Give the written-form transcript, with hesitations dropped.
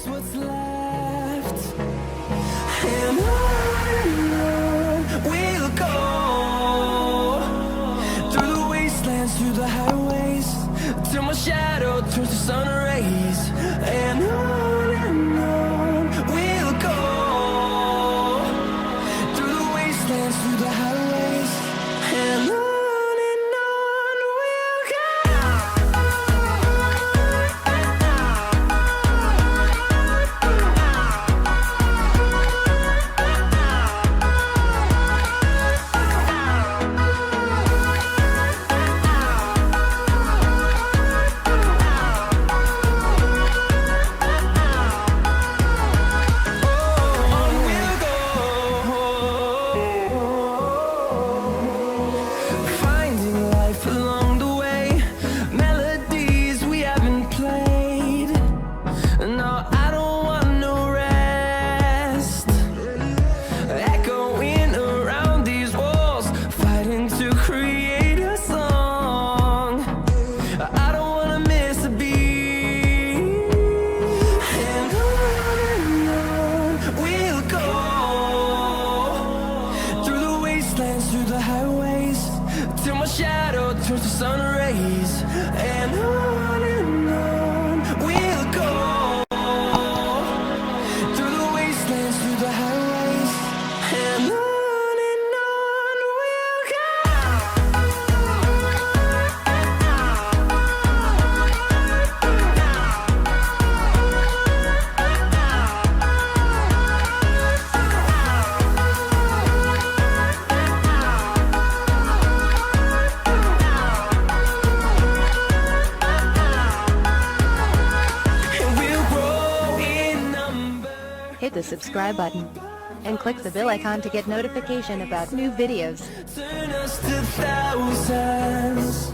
just what's left. And on we'll go, through the wastelands, through the highways, till my shadow turns to sun rays. And on we'll go, through the wastelands, through the highways, and on we'll go. Through the highways, till my shadow turns to sun rays. And on we'll go, through the wastelands, through the highways, and on we'll go. Hit the subscribe button and click the bell icon to get notification about new videos. Turn us to thousands.